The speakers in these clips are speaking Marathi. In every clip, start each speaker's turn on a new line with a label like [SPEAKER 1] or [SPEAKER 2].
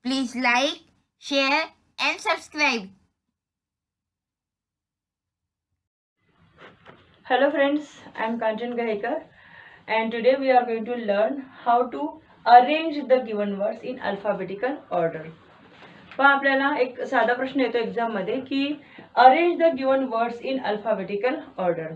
[SPEAKER 1] Please like, share and subscribe.
[SPEAKER 2] Hello friends, I am Kanchan Gahekar and today we are going to learn how to arrange the given words in alphabetical order. पण आपल्याला एक साधा प्रश्न येतो एक्झाम मध्ये की arrange the given words in alphabetical order.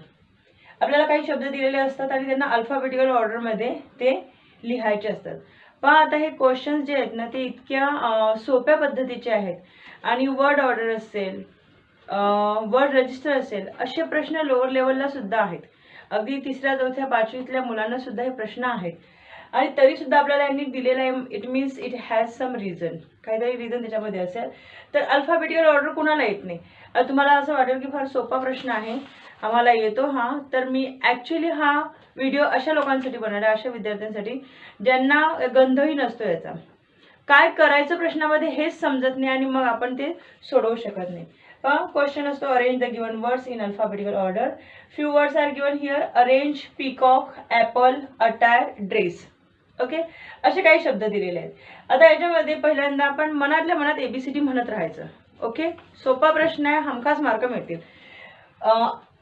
[SPEAKER 2] आपल्याला काही शब्द दिलेले असतात आणि त्यांना अल्फाबेटिकल ऑर्डर मध्ये ते लिहायचे असतात. पण आता हे क्वेश्चन्स जे आहेत ना ते इतक्या सोप्या पद्धतीचे आहेत आणि वर्ड ऑर्डर असेल, वर्ड रजिस्टर असेल असे प्रश्न लोअर लेवलला सुद्धा आहेत. अगदी तिसऱ्या चौथ्या पाचवीतल्या मुलांना सुद्धा हे प्रश्न आहेत आणि तरी सुद्धा आपल्याला यांनी दिलेला आहे. It means it has some reason, काहीतरी रिझन त्याच्यामध्ये असेल. तर अल्फाबेटिकल ऑर्डर कुणाला येत नाही. तुम्हाला असं वाटेल की फार सोपा प्रश्न आहे, आम्हाला येतो हा. तर मी ॲक्च्युली हा व्हिडिओ अशा लोकांसाठी बनवला, अशा विद्यार्थ्यांसाठी ज्यांना गंधही नसतो याचा, काय करायचं प्रश्नामध्ये हेच समजत नाही आणि मग आपण ते सोडवू शकत नाही. क्वेश्चन असतो arrange the given words in alphabetical order. Few words are given here. Arrange, peacock, apple, attire, dress. Okay, असे काही शब्द दिलेले आहेत. आता याच्यामध्ये पहिल्यांदा आपण मनातल्या मनात एबीसीडी म्हणत राहायचं. ओके, सोपा प्रश्न आहे, हमखास मार्क मिळतील.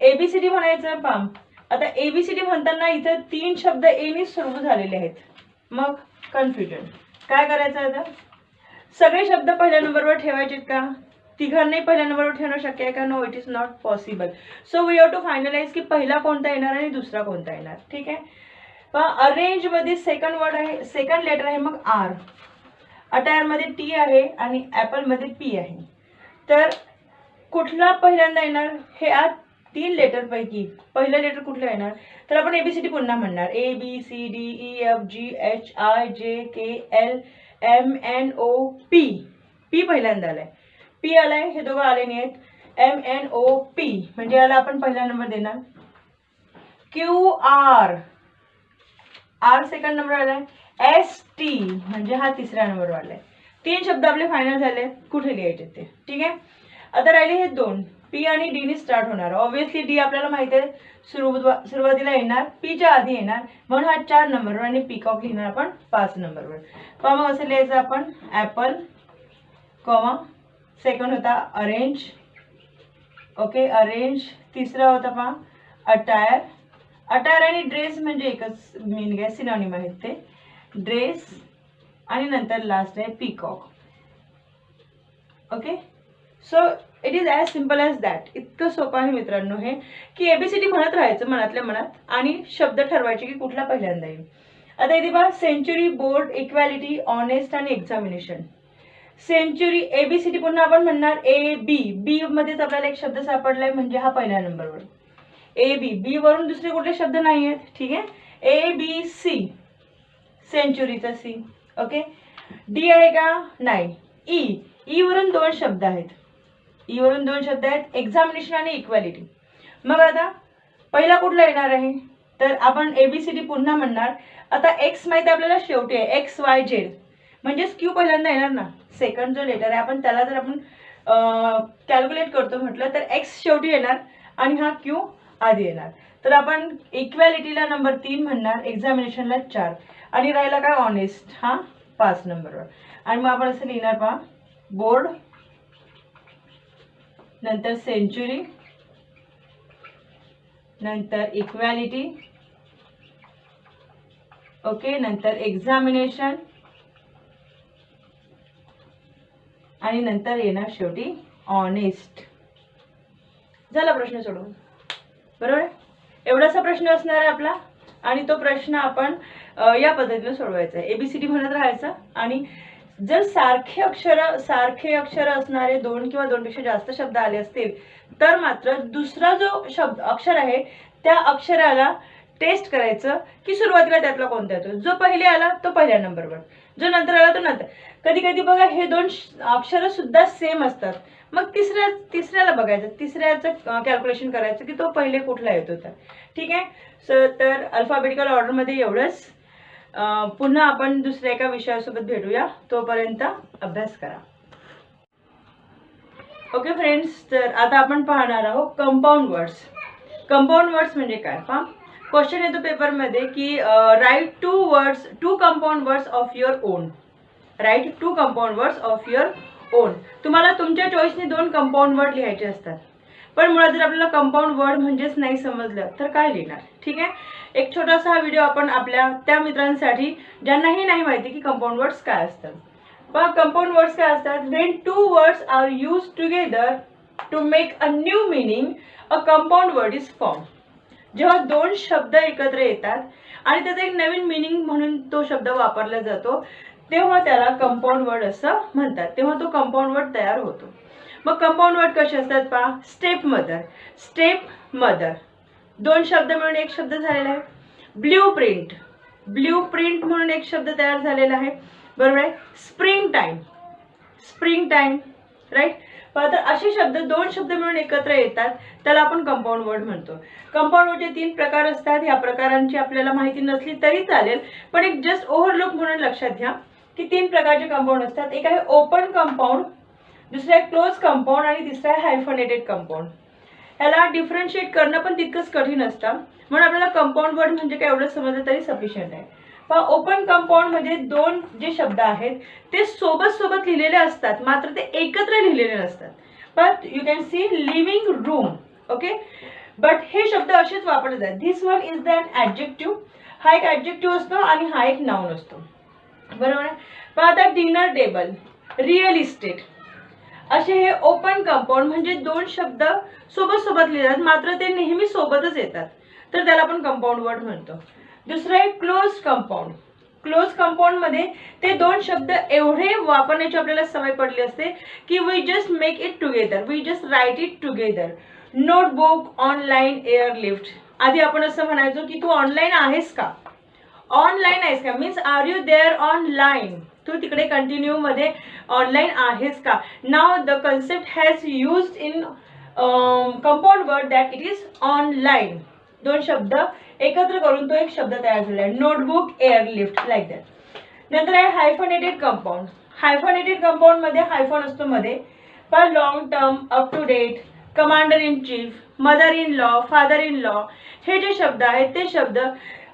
[SPEAKER 2] एबीसीडी म्हणायचं. पाम आता एबीसीडी म्हणताना इथं 3 शब्द एनी सुरू झालेले आहेत, मग कन्फ्युजन. काय करायचं आता? सगळे शब्द पहिल्या नंबरवर ठेवायचे का? तिघांनाही पहिल्या नंबरवर ठेवणं शक्य आहे का? No, it is not possible. So we have to finalise की पहिला कोणता येणार आणि दुसरा कोणता येणार. ठीक आहे. पण अरेंज मध्ये सेकंड वर्ड आहे, सेकंड लेटर आहे मग आर. अटायर मध्ये टी आहे आणि ॲपल मध्ये पी आहे. तर कुठला पहिल्यांदा येणार? हे 3 लेटर पैकी पहिलं लेटर कुठलं येणार? तर आपण एबीसीडी पुन्हा म्हणणार. A B C D E F G H I J K L M N O P. P पहिल्यांदा आलाय, पी आलाय, हे दोघं आले नाही आहेत. एम एन ओ पी म्हणजे याला आपण पहिला नंबर देणार. Q R, R second number आलाय. एस टी म्हणजे हा तिसरा नंबर वाढलाय. 3 शब्द आपले फायनल झाले. कुठे लिहायचे ते? ठीक आहे. आता राहिले हे 2. पी आणि डी ने स्टार्ट होणार. ऑब्व्हियसली डी आपल्याला माहिती आहे सुरुवातीला येणार, पीच्या आधी येणार, म्हणून हा 4 नंबरवर आणि पीकॉक लिहिणार आपण 5 नंबरवर. मग असं लिहायचं आपण ॲपल, कॉमा सेकंड होता अरेंज. Okay, arrange. तिसरा होता पहा अटायर. अटायर आणि ड्रेस म्हणजे एकच मीनिंग आहे, सिनॉनिम आहेत ते. ड्रेस आणि नंतर लास्ट आहे peacock. Okay, so it is as simple as that. इतकं सोपं आहे मित्रांनो हे, की एबीसीडी म्हणत राहायचं मनातल्या मनात आणि शब्द ठरवायचे की कुठला पहिल्यांदा येईल. आता इथे पहा सेंचुरी, बोर्ड, इक्वॅलिटी, ऑनेस्ट आणि एक्झामिनेशन. सेंचुरी एबीसीडी पुन्हा आपण म्हणणार ए बी. बी मध्येच आपल्याला एक शब्द सापडलाय म्हणजे हा पहिल्या नंबरवर. ए बी, बी वरून दुसरे कुठले शब्द नाही आहेत. ठीक आहे. ए बी सी, सेंचुरीचा सी. ओके, डी आहे का? नाही. ई, ई वरून 2 शब्द आहेत. ई वरून 2 शब्द आहेत, एक्झामिनेशन आणि इक्वॅलिटी. मग आता पहिला कुठला येणार आहे? तर आपण एबीसीडी पुन्हा म्हणणार. आता एक्स माहिती आपल्याला शेवटी आहे, एक्स वाय झेड म्हणजेच क्यू पहिल्यांदा येणार ना. सेकंड जो लेटर आहे आपण त्याला जर आपण कॅल्क्युलेट करतो म्हटलं तर एक्स शेवटी येणार आणि हा क्यू आधी येणार. तर आपण इक्वॅलिटीला नंबर 3 म्हणणार, एक्झामिनेशनला 4 आणि राहिला काय? ऑनेस्ट हा 5 नंबरवर. आणि मग आपण असं लिहिणार पहा बोर्ड, नंतर सेंचुरी, नंतर इक्वॅलिटी. ओके, नंतर एक्झामिनेशन आणि नंतर येणार शेवटी ऑनेस्ट. झाला प्रश्न सोडवून. बरोबर आहे. एवढासा प्रश्न असणार आहे आपला आणि तो प्रश्न आपण या पद्धतीने सोडवायचा आहे. एबीसीडी म्हणत राहायचं आणि जर सारखे अक्षर असणारे 2 किंवा 2 पेक्षा जास्त शब्द आले असतील तर मात्र दुसरा जो अक्षर आहे त्या अक्षराला टेस्ट करायचं की सुरुवातीला त्यातला कोणता येतो. जो पहिले आला तो पहिल्या नंबरवर, जो नंतर आला तो नंतर. कधी कधी बघा हे 2 अक्षर सुद्धा सेम असतात, मग तिसऱ्याला बघायचं, तिसऱ्याचं कॅल्क्युलेशन करायचं की तो पहिले कुठला येतो तर. ठीक आहे. तर अल्फाबेटिकल ऑर्डरमध्ये एवढंच. पुन्हा आपण दुसऱ्या एका विषयासोबत भेटूया, तोपर्यंत अभ्यास करा. ओके फ्रेंड्स, तर आता आपण पाहणार आहोत कंपाऊंड वर्ड्स. कंपाऊंड वर्ड्स म्हणजे काय? पहा, क्वेश्चन येतो पेपरमध्ये की write 2 compound words of your own. Write 2 compound words of your own. तुम्हाला तुमच्या चॉईसने 2 कंपाऊंड वर्ड लिहायचे असतात. पण मुळात जर आपल्याला कंपाऊंड वर्ड म्हणजेच नाही समजलं तर काय लिहिणार. ठीक आहे. एक छोटासा हा व्हिडिओ आपण आपल्या त्या मित्रांसाठी ज्यांनाही नाही माहिती की कंपाऊंड वर्ड्स काय असतात. पण कंपाऊंड वर्ड्स काय असतात. When 2 words are use together to make a new meaning a compound word is form. जेव्हा 2 शब्द एकत्र येतात आणि त्याचा एक नवीन मीनिंग म्हणून तो शब्द वापरला जातो तेव्हा त्याला कंपाऊंड वर्ड असं म्हणतात. तेव्हा तो कंपाऊंड वर्ड तयार होतो. मग कंपाऊंड वर्ड कसे असतात पहा. Step mother. स्टेप मदर 2 शब्द मिळून एक शब्द झालेला आहे. Blue print. ब्ल्यू प्रिंट म्हणून एक शब्द तयार झालेला आहे. बरोबर आहे. Spring time. Spring time. Right. तर असे शब्द 2 शब्द मिळून एकत्र येतात त्याला आपण कंपाऊंड वर्ड म्हणतो. कंपाऊंड वर्डचे 3 प्रकार असतात. ह्या प्रकारांची आपल्याला माहिती नसली तरी चालेल पण एक जस्ट ओव्हरलुक म्हणून लक्षात घ्या की 3 प्रकारचे कंपाऊंड असतात. एक आहे ओपन कंपाऊंड, दुसरा आहे क्लोज कंपाऊंड आणि तिसरा आहे हायफनेटेड कंपाऊंड. ह्याला डिफरन्शिएट करणं पण तितकंच कठीण असतं म्हणून आपल्याला कंपाऊंड वर्ड म्हणजे काय एवढं समजलं तरी सफिशियंट आहे. पण ओपन कंपाऊंड मध्ये 2 जे शब्द आहेत ते सोबत सोबत लिहिलेले असतात मात्र ते एकत्र लिहिलेले नसतात. पण you can see living room. Okay. But हे शब्द असेच वापरले जातात. This one is the adjective. हा एक ॲडजेक्टिव्ह असतो आणि हा एक नाउन असतो. बरोबर आहे. पण आता डिनर टेबल, रिअल इस्टेट असे हे ओपन कंपाऊंड म्हणजे 2 शब्द सोबत सोबत लिहितात मात्र ते नेहमी सोबतच येतात तर त्याला आपण कंपाऊंड वर्ड म्हणतो. दुसरं आहे क्लोज कंपाऊंड. क्लोज कंपाऊंड मध्ये ते 2 शब्द एवढे वापरण्याची आपल्याला सवय पडली असते की we just make it together. We just write it together. Notebook, online, airlift. आधी आपण असं म्हणायचो की तू ऑनलाईन आहेस का. ऑनलाईन आहेस का means are you there online. तू तिकडे कंटिन्यू मध्ये ऑनलाईन आहेस का. Now the concept has used in compound word that it is online. 2 शब्द एकत्र करून तो एक शब्द तयार झाला आहे. Notebook, airlift like that. नंतर आहे हायफनेटेड कंपाऊंड. हायफनेटेड कंपाऊंड मध्ये हायफन असतो मध्ये. पण long term, up to date, commander in chief, mother in law, father in law हे जे शब्द आहेत ते शब्द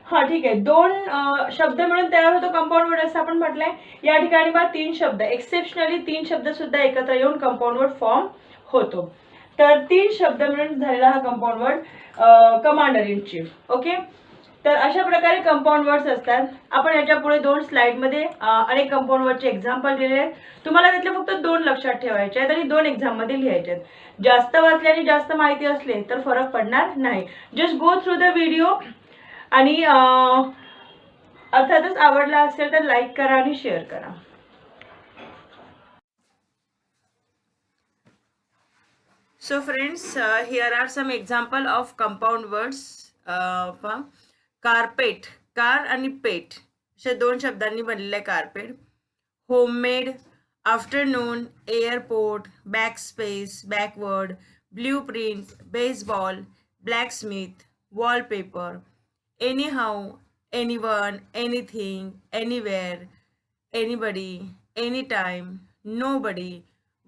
[SPEAKER 2] हा ठीक आहे 2 शब्द मिळून तयार होतो कंपाऊंड वर्ड असं आपण म्हटलंय. या ठिकाणी बा 3 शब्द एक्सेप्शनली 3 शब्द सुद्धा एकत्र येऊन कंपाऊंड वर्ड फॉर्म होतो. तर 3 शब्द मिळून झालेला हा compound word commander in chief. Okay. तर अशा प्रकारे कंपाऊंड वर्ड्स असतात. आपण याच्या पुढे 2 स्लाइडमध्ये अनेक कंपाऊंड वर्डचे एक्झाम्पल दिलेले आहेत. तुम्हाला त्यातले फक्त 2 लक्षात ठेवायचे आहेत आणि 2 एक्झाम मध्ये लिहायचे आहेत. जास्त वाचल्याने जास्त माहिती असले तर फरक पडणार नाही. Just go through the video आणि अर्थातच आवडला असेल तर लाईक करा आणि शेअर करा. So friends, here are some example of compound words. Carpet, car आणि पेट अशा 2 शब्दांनी बनलेले carpet. Homemade, afternoon, airport, backspace, backward, blueprint, baseball, ब्लॅकस्मिथ, wallpaper, anyhow, anyone, anything, anywhere, anybody, anytime, nobody,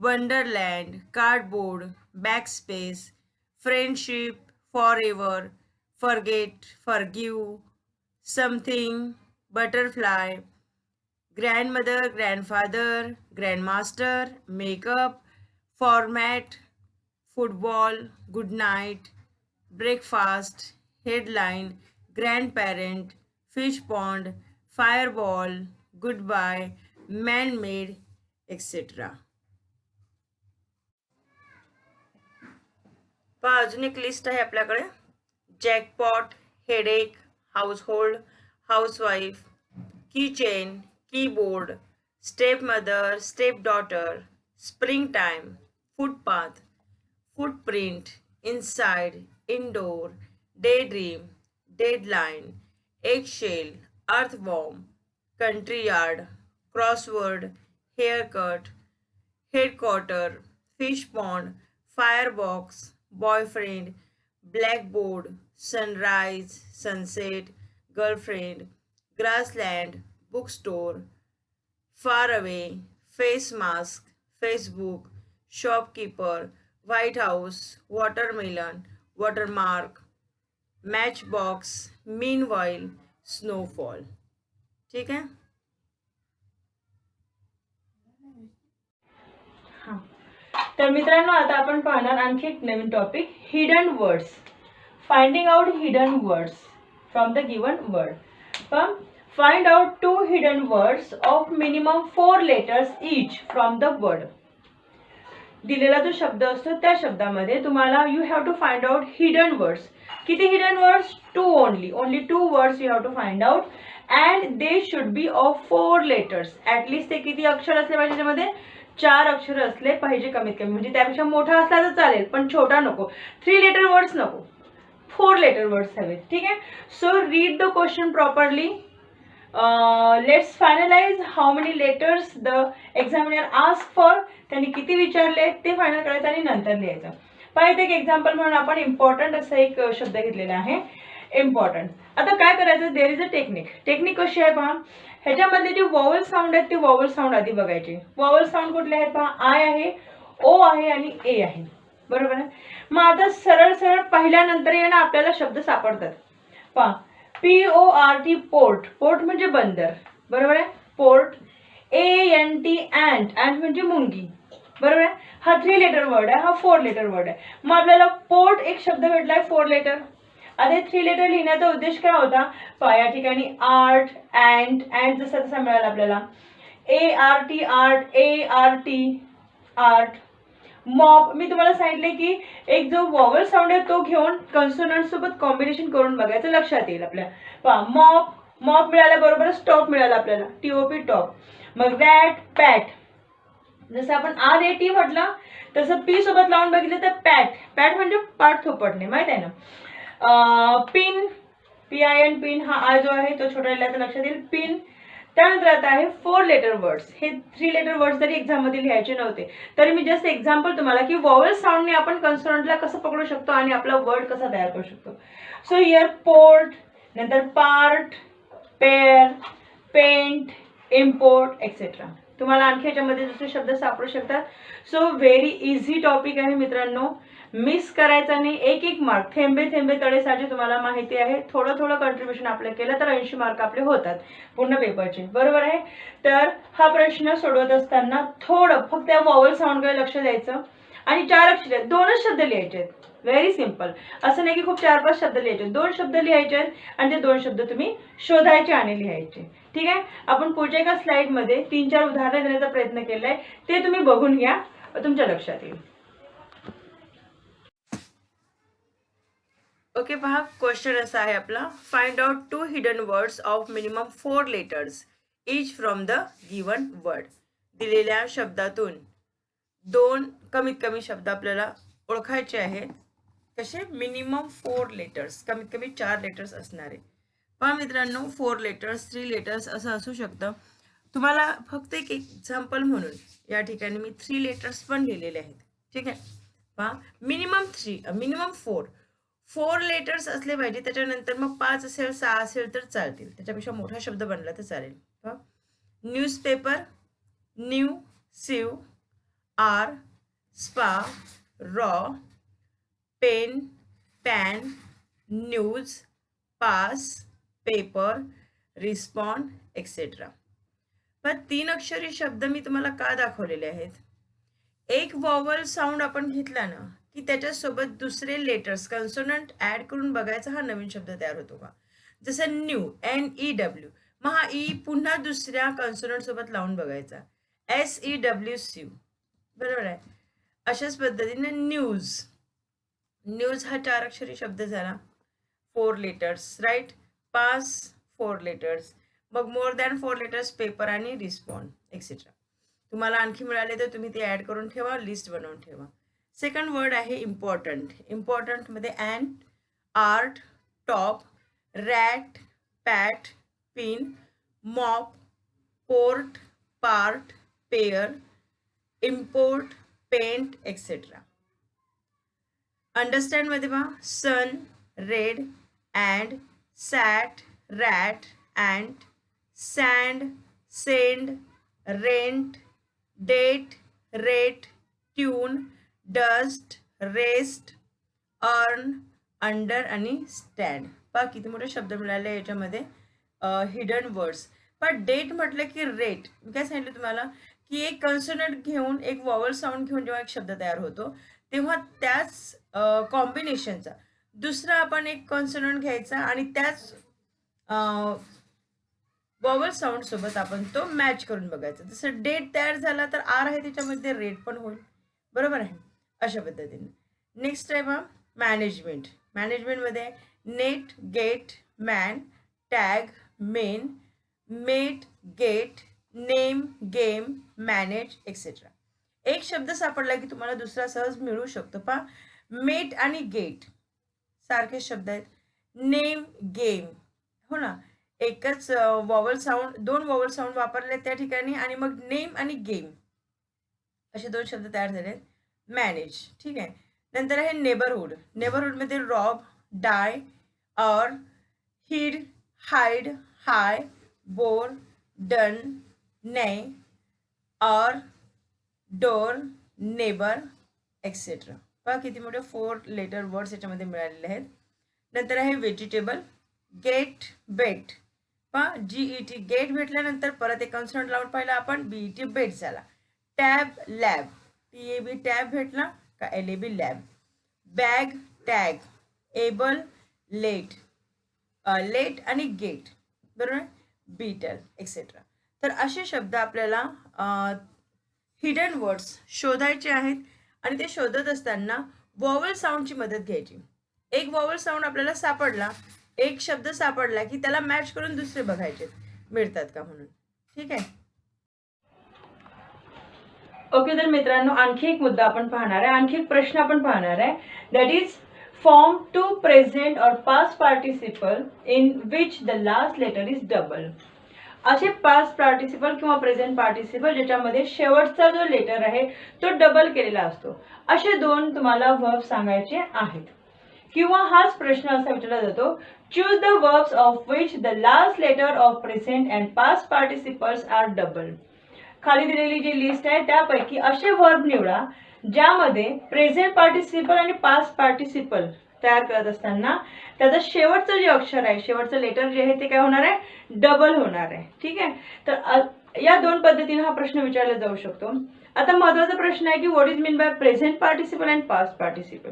[SPEAKER 2] wonderland, cardboard, backspace, friendship, forever, forget, forgive, something, butterfly, grandmother, grandfather, grandmaster, makeup, format, football, good night, breakfast, headline, grandparent, fish pond, fireball, goodbye, man-made, etc. पहा अजून एक लिस्ट आहे आपल्याकडे. Jackpot, headache, household, housewife, keychain, keyboard, step mother, step daughter, spring time, footpath, footprint, inside, indoor, daydream, deadline, eggshell, earthworm, country yard, crossword, haircut, headquarter, fish pond, firebox, boyfriend, blackboard, sunrise, sunset, girlfriend, grassland, bookstore, far away, face mask, Facebook, shopkeeper, White House, watermelon, watermark, matchbox, meanwhile, snowfall. ठीक है. तर मित्रांनो आता आपण पाहणार आणखी एक नवीन topic, hidden words. Finding out hidden words from the given word. पण find out 2 hidden words of minimum 4 letters each from the word. दिलेला जो शब्द असतो त्या शब्दामध्ये तुम्हाला you have to find out hidden words. किती hidden words? 2 only 2 words you have to find out and they should be of 4 letters. At least ते किती अक्षर असले पाहिजे त्याच्यामध्ये? 4 अक्षर असले पाहिजे कमीत कमी. म्हणजे त्यापेक्षा मोठा असला तर चालेल पण छोटा नको. 3 लेटर वर्ड्स नको, 4 लेटर वर्ड्स हवेत. ठीक आहे. So read the question properly. Let's finalise how many letters the examiner ask for. त्यांनी किती विचारले ते फायनल करायचं आणि नंतर लिहायचं. पाहिजे एक एक्झाम्पल म्हणून आपण इम्पॉर्टंट असा एक शब्द घेतलेला आहे, इम्पॉर्टंट. आता काय करायचं? देर इज अ टेक्निक कशी आहे पहा. ह्याच्यामधले जे वॉवल साऊंड आहेत ते वॉवल साऊंड आधी बघायचे. वॉवल साऊंड कुठले आहेत पहा? आय आहे, ओ आहे आणि ए आहे. बरोबर आहे. मग आता सरळ सरळ पहिल्यानंतर येणं आपल्याला शब्द सापडतात. पहा, PORT पोर्ट. पोर्ट म्हणजे बंदर. बरोबर आहे. पोर्ट. ANT ant. अँट म्हणजे मुंगी. बरोबर आहे. हा 3 लेटर वर्ड आहे, हा 4 लेटर वर्ड आहे. मग आपल्याला पोर्ट एक शब्द भेटलाय 4 लेटर. आता 3 लेटर लिहिण्याचा उद्देश काय होता? या ठिकाणी आर्ट, अँट जसा तसा मिळाला आपल्याला. ART art, ART art. Mop मी तुम्हाला सांगितले की एक जो वॉवल साऊंड आहे तो घेऊन कन्सोनंट सोबत कॉम्बिनेशन करून बघायचं, लक्षात येईल आपल्या. पहा, मॉप मिळाल्याबरोबर स्टॉप मिळाला आपल्याला, TOP टॉप. मग रॅट, पॅट. जसं आपण RAT म्हटलं तसं P सोबत लावून बघितलं तर पॅट म्हणजे पाठ थोपटणे, माहित आहे ना. Pin, PIN pin. हा आय जो आहे तो छोटा लिहिला तर लक्षात येईल, पिन. त्यानंतर आता आहे 4 लेटर वर्ड्स. हे 3 लेटर वर्ड्स जरी एक्झाममध्ये लिहायचे नव्हते तरी मी जस्ट एक्झाम्पल तुम्हाला की वॉवल साऊंडने आपण कन्सोनंटला कसं पकडू शकतो आणि आपला वर्ड कसा तयार करू शकतो. सो हिअर पोर्ट, नंतर part, pair, paint, import etcetera. तुम्हाला आणखी याच्यामध्ये दुसरे शब्द सापडू शकतात. सो व्हेरी इझी टॉपिक आहे मित्रांनो, मिस करायचा नाही. एक मार्क, थेंबे थेंबे तळे साचे तुम्हाला माहिती आहे. थोडं कंट्रीब्युशन आपलं केलं तर 80 मार्क आपले होतात पूर्ण पेपरचे. बरोबर आहे. तर हा प्रश्न सोडवत असताना थोडं फक्त या वॉवल साऊंडकडे लक्ष द्यायचं आणि 4 अक्षर आहेत, 2च शब्द लिहायचे आहेत. Very simple. असं नाही की खूप 4-5 शब्द लिहायचे, 2 शब्द लिहायचे आहेत आणि ते 2 शब्द तुम्ही शोधायचे आणि लिहायचे. ठीक आहे. आपण पुढच्या एका स्लाइडमध्ये 3-4 उदाहरणं देण्याचा प्रयत्न केलाय, ते तुम्ही बघून घ्या, तुमच्या लक्षात येईल. ओके, पहा क्वेश्चन असा आहे आपला, find out 2 hidden words of minimum 4 letters each from the given word. दिलेल्या शब्दातून 2 कमीत कमी शब्द आपल्याला ओळखायचे आहेत. कसे? मिनिमम 4 लेटर्स, कमीत कमी 4 लेटर्स असणारे. पहा मित्रांनो, 4 लेटर्स, 3 लेटर्स असं असू शकतं. तुम्हाला फक्त एक एक्झाम्पल म्हणून या ठिकाणी मी 3 लेटर्स पण लिहिलेले आहेत. ठीक आहे. पहा, मिनिमम 4 लेटर्स असले पाहिजे. त्याच्यानंतर मग 5 असेल, 6 असेल तर चालतील, त्याच्यापेक्षा मोठा शब्द बनला तर चालेल. पहा, newspaper, new, sieve, are, spa, raw, pen, pan, news, pass, paper, respond etcetera. पण 3 अक्षरी शब्द मी तुम्हाला का दाखवलेले आहेत? एक वॉवल साऊंड आपण घेतला ना की त्याच्यासोबत दुसरे लेटर्स कन्सोनंट ऍड करून बघायचा, हा नवीन शब्द तयार होतो का. जसं न्यू, NEW. मग हा ई पुन्हा दुसऱ्या कन्सोनंट सोबत लावून बघायचा, SEW, सिव. बरोबर आहे. अशाच पद्धतीने न्यूज हा 4 अक्षरी शब्द झाला, 4 लेटर्स, राईट. Pass 4 letters. मग मोर दॅन 4 लेटर्स पेपर आणि रिस्पॉन्ड एक्सेट्रा. तुम्हाला आणखी मिळाले तर तुम्ही ते ऍड करून ठेवा, लिस्ट बनवून ठेवा. सेकंड वर्ड आहे इम्पॉर्टंट. इम्पॉर्टंटमध्ये ant, art, top, rat, pat, pin, mop, port, part, pair, import, paint etcetera. अंडरस्टँडमध्ये पहा, sun, red, and, sat, rat, ant, sand, send, rent, date, rate, tune, dust, rest, earn, under आणि स्टँड. पहा किती मोठे शब्द मिळाले याच्यामध्ये हिडन वर्ड्स. पण डेट म्हटलं की रेट, मी काय सांगितलं तुम्हाला की एक कॉन्सोनंट घेऊन एक वॉवल साऊंड घेऊन जेव्हा एक शब्द तयार होतो तेव्हा त्याच कॉम्बिनेशनचा दुसरा आपण एक कॉन्सोनंट घ्यायचा आणि त्याच वॉवल साऊंड सोबत आपण तो मॅच करून बघायचा. जसं डेट तयार झाला तर आर आहे त्याच्यामध्ये रेड पण होईल, बरोबर आहे. अशा पद्धतीने नेक्स्ट आहे बा मॅनेजमेंट. मॅनेजमेंटमध्ये net, get, man, tag, men, met, get, name, game, manage etcetera. एक शब्द सापडला की तुम्हाला दुसरा सहज मिळू शकतो. पहा, मेट आणि गेट सारखे शब्द आहेत. नेम, गेम, हो ना, एकच वॉवल साऊंड, दोन वॉवल साऊंड वापरले त्या ठिकाणी आणि मग नेम आणि गेम असे दोन शब्द तयार झाले. मॅनेज, ठीक आहे. नंतर आहे नेबरहुड. नेबरहुडमध्ये रॉब, डाय, और, हिड, हाइड, हाय, बोर, डन, ने, और, डोर, नेबर एक्सेट्रा. पहा किती मोठे 4 लेटर वर्ड्स याच्यामध्ये मिळालेले आहेत. नंतर आहे व्हेजिटेबल. गेट, बेट. पहा GET गेट भेटल्यानंतर परत एक कॉन्सोनंट लावून पाहिला आपण, BET बेट झाला. Tab, lab. TAB टॅब भेटला का LAB lab. Bag, tag, able, late, late आणि गेट, बरोबर, बीटल एक्सेट्रा. तर असे शब्द आपल्याला हिडन वर्ड्स शोधायचे आहेत आणि ते शोधत असताना वॉवल साऊंडची मदत घ्यायची. एक वॉवल साऊंड आपल्याला सापडला, एक शब्द सापडला की त्याला मॅच करून दुसरे बघायचे मिळतात का म्हणून, ठीक आहे. ओके, तर मित्रांनो आणखी एक मुद्दा आपण पाहणार आहे, आणखी एक प्रश्न आपण पाहणार आहे. That is form to present or past participle in which the last letter is double. असे पास्ट पार्टिसिपल किंवा प्रेझेंट पार्टिसिपल ज्याच्यामध्ये शेवटचा जो लेटर आहे तो डबल केलेला असतो, असे दोन तुम्हाला वर्ब सांगायचे आहेत. किंवा हाच प्रश्न असा विचारला जातो, choose the verbs of which the last letter of present and past participles are double. खाली दिलेली जी लिस्ट आहे त्यापैकी असे वर्ब निवडा ज्यामध्ये प्रेझेंट पार्टिसिपल आणि पास्ट पार्टिसिपल तयार करत असताना त्याचं शेवटचं जे अक्षर आहे, शेवटचं लेटर जे आहे ते काय होणार आहे, डबल होणार आहे, ठीक आहे. तर या दोन पद्धतीने हा प्रश्न विचारला जाऊ शकतो. आता महत्त्वाचा प्रश्न आहे की what is mean by present participle and past participle.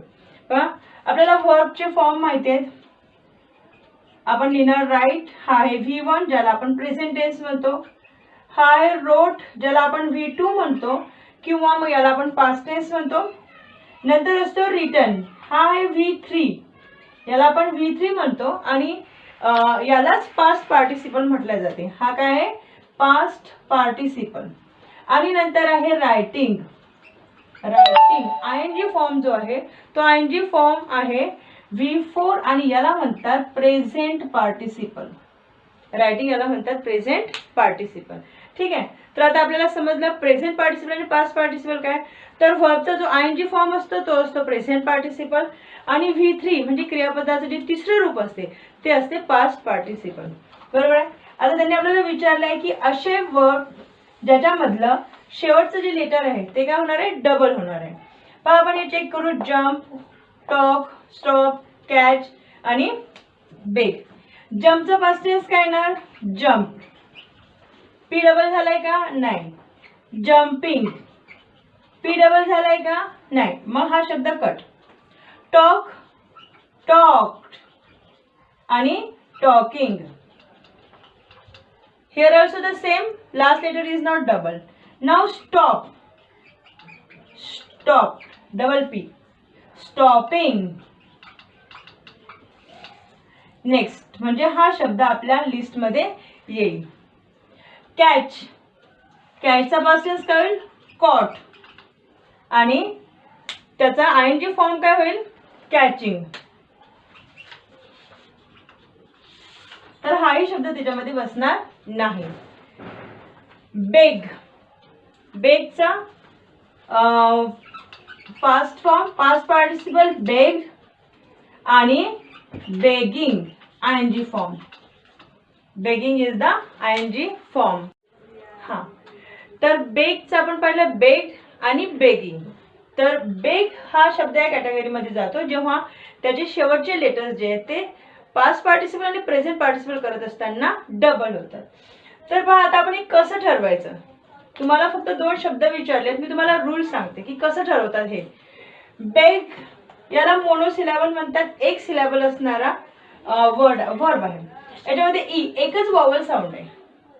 [SPEAKER 2] पहा, आपल्याला वर्बचे फॉर्म माहिती आहेत. आपण लिहिणार राईट, हा आहे V1 ज्याला आपण प्रेझेंट टेन्स म्हणतो. हा आहे रोट ज्याला आपण V2 म्हणतो किंवा मग याला आपण पास्ट टेन्स म्हणतो. नंतर असतो रिटर्न, हा आहे V3 याला आपण V3 म्हणतो आणि यालाच पास्ट पार्टिसिपल म्हटले जाते. हा काय आहे, पास्ट पार्टिसिपल. आणि नंतर आहे रायटिंग. रायटिंग ING फॉर्म जो आहे तो ING फॉर्म आहे V4 आणि याला म्हणतात प्रेझेंट पार्टिसिपल. रायटिंग याला म्हणतात प्रेझेंट पार्टिसिपल, ठीक आहे. तर आता आपल्याला समजलं प्रेझेंट पार्टिसिपल आणि पास्ट पार्टिसिपल काय. तर वर्बचा जो ING फॉर्म असतो तो असतो प्रेझेंट पार्टिसिपल आणि V3 म्हणजे क्रियापदाचं जे तिसरे रूप असते ते असते पास्ट पार्टिसिपल, बरोबर आहे. आता त्यांनी आपल्याला विचारलं आहे की असे वर्ब ज्याच्यामधलं शेवटचं जे लेटर आहे ते काय होणार आहे, डबल होणार आहे. पहा आपण हे चेक करू. जम्प, टॉक, स्टॉप, कॅच आणि बेग. जम्पचा पास्ट टेन्स काय येणार, जम्प. पी डबल झालाय का, नाही. जम्पिंग, पी डबल झालाय का, नाही. मग हा शब्द कट. टॉक, टॉक्ड आणि talking. Here also the same, last letter is not double. Now stop, stop, double P, stopping. Next म्हणजे हा शब्द आपल्या लिस्ट मध्ये येईल. कॅच, कॅचचा पास्ट टेन्स काय होईल, कॉट आणि त्याचा ING फॉर्म काय होईल, कॅचिंग. तर हाही शब्द त्याच्यामध्ये बसणार नाही. बेग, बेगचा पास्ट फॉर्म पास्ट पार्टिसिपल बेग आणि begging ING form. Begging is the ING form. हा, तर बेगचा आपण पाहिलं बेग आणि बेगिंग. तर बेग हा शब्द या कॅटेगरीमध्ये जातो जेव्हा त्याचे शेवटचे लेटर्स जे आहेत ते पास्ट पार्टिसिपल आणि प्रेझेंट पार्टिसिपल करत असताना डबल होतात. तर पहा आता आपण हे कसं ठरवायचं. तुम्हाला फक्त 2 शब्द विचारलेत, मी तुम्हाला रूल सांगते की कसं ठरवतात हे. बेग याला मोनोसिलॅबल म्हणतात, एक सिलॅबल असणारा वर्ब आहे. याच्यामध्ये ई एकच वॉवल साऊंड आहे.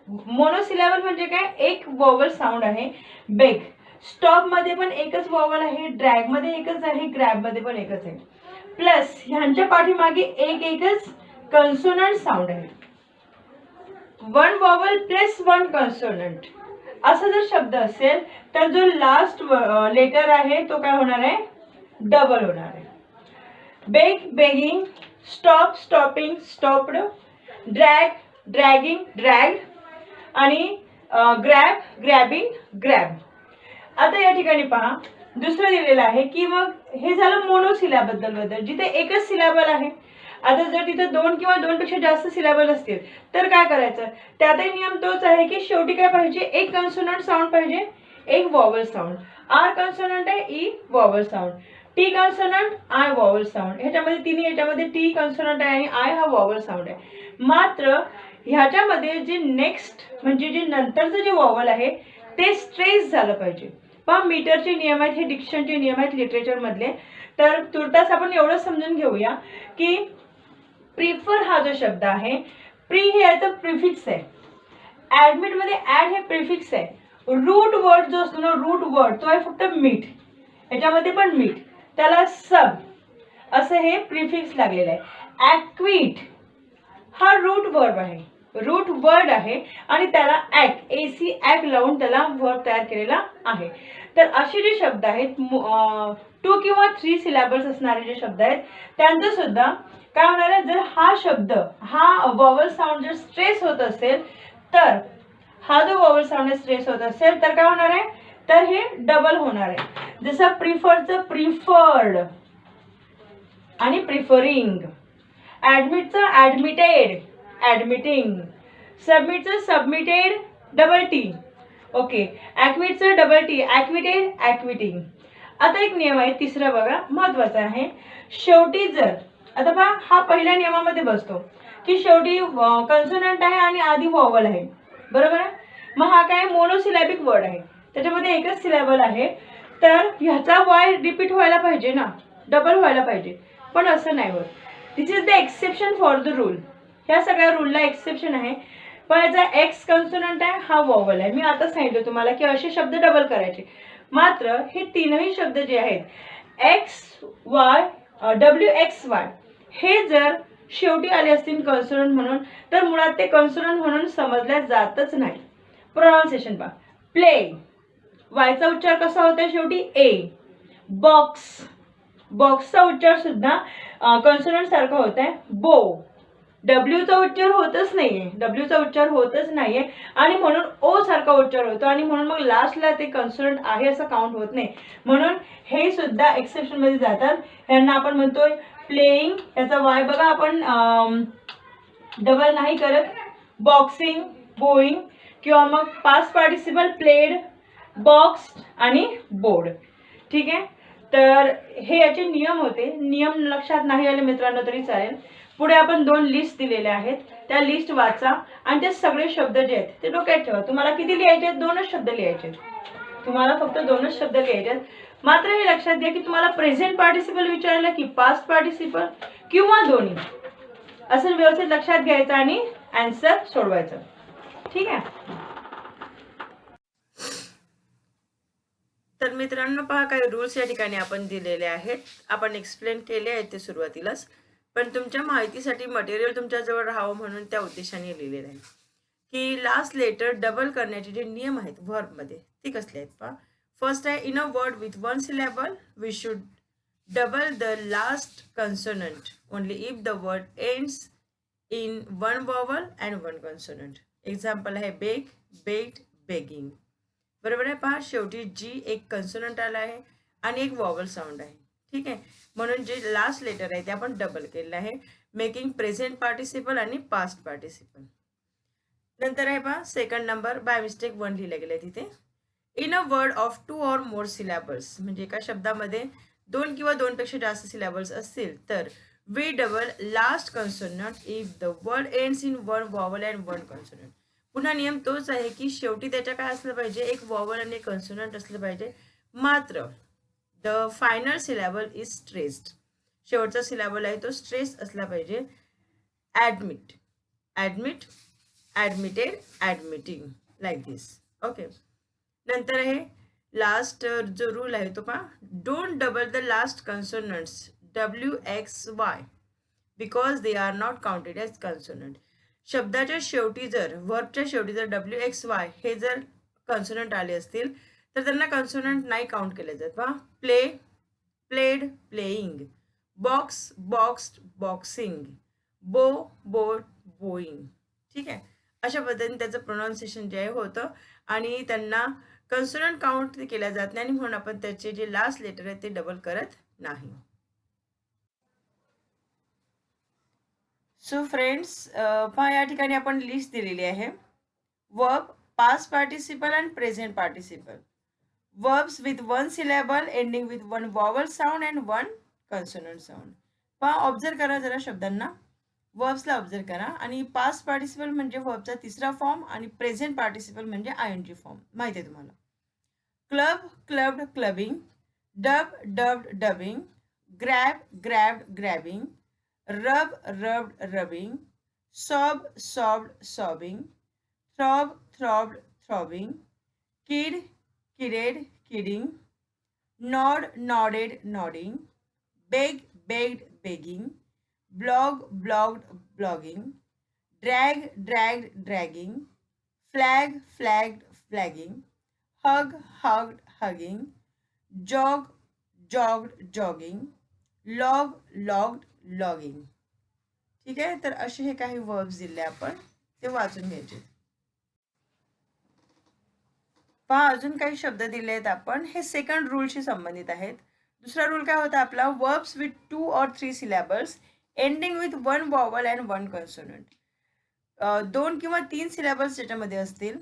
[SPEAKER 2] मोनोसिलॅबल म्हणजे काय, एक वॉवल साऊंड आहे बेग. स्टॉप मध्ये पण एकच वॉवल आहे, ड्रॅग मध्ये एकच आहे, ग्रॅब मध्ये पण एकच आहे. प्लस ह्यांच्या पाठीमागे एकच कन्सोनंट साऊंड आहे. वन वॉवल प्लस वन कन्सोनंट असा जर शब्द असेल तर जो लास्ट लेटर आहे तो काय होणार आहे, डबल होणार आहे. Beg begging, stop stopping stopped, drag dragging dragged आणि ग्रॅब ग्रॅबिंग ग्रॅब. आता या ठिकाणी पहा दुसरं दिलेलं आहे की मग हे झालं मोनोसिलॅबल बद्दल, जिथे एकच सिलॅबल आहे. आता जर तिथे 2 किंवा 2 पेक्षा जास्त सिलॅबल असतील तर काय करायचं, त्यातही नियम तोच आहे की शेवटी काय पाहिजे, एक कन्सोनंट साऊंड पाहिजे, एक वॉवल साऊंड. आर कन्सोनंट आहे, E vowel sound, T consonant, I vowel sound. ह्याच्यामध्ये तिन्ही याच्यामध्ये टी कन्सोनंट आहे आणि आय हा वॉवल साऊंड आहे. मात्र ह्याच्यामध्ये जे नेक्स्ट म्हणजे जे नंतरचं जे वॉवल आहे ते स्ट्रेस झालं पाहिजे. पहा मीटरचे नियम आहेत, हे डिक्शनचे नियम आहेत लिटरेचर मधले. तर तुर्तास आपण एवढं समजून घेऊया की प्रिफर हा जो शब्द आहे, प्री हे याचं प्रिफिक्स आहे, ऍडमिट मध्ये ऍड हे प्रिफिक्स आहे. रूट वर्ड जो असतो ना, रूट वर्ड तो आहे फक्त मीट, याच्यामध्ये पण मीट, त्याला सब असं हे प्रिफिक्स लागलेलं आहे. ऍक्विट हा रूट वर्ब आहे, रूट वर्ड आहे आणि त्याला ऍक एसी ऍक लावून त्याला वर्ब तयार केलेला आहे. तर असे जे शब्द आहेत 2 किंवा 3 सिलॅबल्स असणारे जे शब्द आहेत त्यांचं सुद्धा काय होणार आहे, जर हा शब्द हा वॉवल साऊंड जर स्ट्रेस होत असेल तर हा जो वॉवल साऊंड स्ट्रेस होत असेल तर काय होणार आहे, तर हे डबल होणार आहे. जसं प्रिफरचं प्रिफर्ड आणि प्रिफरिंग, ऍडमिटचं ऍडमिटेड ऍडमिटिंग, सबमिटचं सबमिटेड डबल टी, ओके, ऍक्विटचं डबल टी ऍक्विटेड ऍक्विटिंग. आता एक नियम आहे तिसरा बघा, महत्वाचा आहे. शेवटी जर आता पहा हा पहिल्या नियमामध्ये बसतो की शेवटी कन्सोनंट आहे आणि आधी वॉवल आहे, बरोबर आहे. मग हा काय मोनोसिलॅबिक वर्ड आहे, त्याच्यामध्ये एकच सिलॅबल आहे, तर ह्याचा वाय रिपीट व्हायला पाहिजे ना, डबल व्हायला पाहिजे, पण असं नाही होत. This is the exception for the rule. ह्या सगळ्या रूलला एक्सेप्शन आहे. पण याचा एक्स कन्सोनंट आहे, हा वॉवल आहे. मी आता सांगितलं तुम्हाला की असे शब्द डबल करायचे. मात्र हे तीनही शब्द जे आहेत x Y W x Y हे जर शेवटी आले असतील कन्सोनंट म्हणून तर मुळात ते कन्सोनंट म्हणून समजल्या जातच नाही. प्रोनाउन्सिएशन पहा, प्ले वायचा उच्चार कसा होता शेवटी ए. बॉक्स बॉक्सचा उच्चार सुद्धा कन्सोनंट सारखा होत आहे. बो डब्ल्यूचा उच्चार होतच नाहीये, डब्ल्यूचा उच्चार होतच नाहीये आणि म्हणून ओ सारखा उच्चार होतो आणि म्हणून मग लास्टला ते कन्सोनंट आहे असं काउंट होत नाही. म्हणून हे सुद्धा एक्सेप्शन मध्ये जातात. ह्यांना आपण म्हणतोय प्लेइंग, याचा वाय बघा आपण डबल नाही करत. बॉक्सिंग बोईंग किंवा मग पास्ट पार्टिसिपल प्लेड बॉक्स आणि बोर्ड. ठीक आहे, तर हे याचे नियम होते. नियम लक्षात नाही आले मित्रांनो तरी चालेल. पुढे आपण 2 लिस्ट दिलेल्या आहेत, त्या लिस्ट वाचा आणि ते सगळे शब्द जे आहेत ते डोक्यात ठेवा. तुम्हाला किती लिहायचे आहेत, 2च शब्द लिहायचे आहेत, तुम्हाला फक्त 2च शब्द लिहायचे आहेत. मात्र हे लक्षात घ्या की तुम्हाला प्रेझेंट पार्टिसिपल विचारलं की पास्ट पार्टिसिपल किंवा दोन्ही असं व्यवस्थित लक्षात घ्यायचं आणि आन्सर सोडवायचं. ठीक आहे. तर मित्रांनो पहा, काही रूल्स या ठिकाणी आपण दिलेले आहेत, आपण एक्सप्लेन केले आहेत ते सुरुवातीलाच, पण तुमच्या माहितीसाठी मटेरियल तुमच्याजवळ राहावं म्हणून त्या उद्देशाने लिहिलेलं आहे की लास्ट लेटर डबल करण्याचे जे नियम आहेत व्हर्बमध्ये ते कसले आहेत पहा. फर्स्ट आहे, in a word with 1 syllable we should double the last consonant only if the word ends in 1 vowel and 1 consonant. Example आहे बेग बेग्ड बेगिंग, बरोबर आहे. पहा शेवटी जी एक कन्सोनंट आला आहे आणि एक वॉवल साऊंड आहे. ठीक आहे, म्हणून जे लास्ट लेटर आहे ते आपण डबल केलेलं आहे. मेकिंग प्रेझेंट पार्टिसिपल आणि पास्ट पार्टिसिपल. नंतर आहे पहा सेकंड नंबर, बाय मिस्टेक 1 लिहिलं गेलं तिथे. इन अ वर्ड ऑफ 2 और मोर सिलॅबल्स, म्हणजे एका शब्दामध्ये 2 किंवा 2 पेक्षा जास्त सिलॅबल्स असतील तर we double last consonant if the word ends in 1 vowel and 1 consonant. पुन्हा नियम तोच आहे की शेवटी त्याच्या काय असलं पाहिजे, एक वॉवल आणि एक कन्सोनंट असलं पाहिजे. मात्र the final syllable is stressed. शेवटचा सिलॅबल आहे तो स्ट्रेस असला पाहिजे. Admit, admit, admitted, admitting, like this. Okay. नंतर आहे लास्ट जो रूल आहे तो पहा, don't double the last consonants WXY because they are not counted as consonant. शब्दाच्या शेवटी जर, वर्बच्या शेवटी जर WXY हे जर कन्सोनंट आले असतील तर त्यांना कन्सोनंट नाही काउंट केले जात. पहा, play, played, playing, box, boxed, boxing, बो, बोट, बोईंग. ठीक आहे, अशा पद्धतीने त्याचं प्रोनाऊन्सिएशन जे आहे होतं आणि त्यांना कन्सोनंट काउंट केल्या जात नाही आणि म्हणून आपण त्याचे जे लास्ट लेटर आहे ते डबल करत नाही. सो फ्रेंड्स, पहा या ठिकाणी आपण लिस्ट दिलेली आहे. Verb, past participle and present participle. Verbs with one syllable ending with one vowel sound and one consonant sound. पहा, ऑब्झर्व करा जरा शब्दांना, वर्ब्सला ऑब्झर्व करा. आणि पास्ट पार्टिसिपल म्हणजे वर्बचा तिसरा फॉर्म आणि प्रेझेंट पार्टिसिपल म्हणजे ING फॉर्म माहिती आहे तुम्हाला. Club, clubbed, clubbing, dub, dubbed, dubbing, grab, grabbed, grabbing, rub, rubbed, rubbing, sob, sobbed, sobbing, throb, throbbed, throbbing, kid, kidded, kidding, nod, nodded, nodding, beg, begged, begging, blog, blogged, blogging, drag, dragged, dragging, flag, flagged, flagging, hug, hugged, hugging, jog, jogged, jogging, log, logged, logging. ठीक आहे, तर असे हे काही वर्ब्स दिले आपण, ते वाचून घ्यायचे. पहा, अजून काही शब्द दिले आहेत आपण, हे सेकंड रूलशी संबंधित आहेत. दुसरा रूल काय होता आपला, verbs with 2 or 3 syllables ending with one vowel and one consonant. 2 किंवा 3 सिलॅबल्स ज्याच्यामध्ये असतील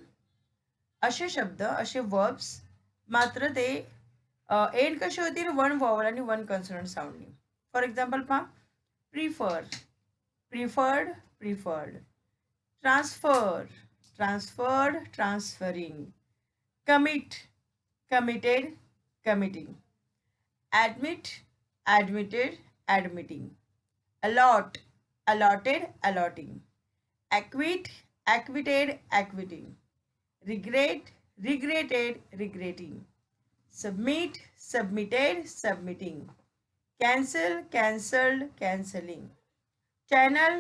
[SPEAKER 2] असे शब्द, असे वर्ब्स, मात्र ते एंड कसे होतील, वन वॉवल आणि वन कन्सोनंट साऊंडनी. फॉर एक्झाम्पल पहा, prefer, preferred, preferred, transfer, transferred, transferring, commit, committed, committing, admit, admitted, admitting, allot, allotted, allotting, acquit, acquitted, acquitting, regret, regretted, regretting, submit, submitted, submitting, cancel, cancelled, cancelling, channel,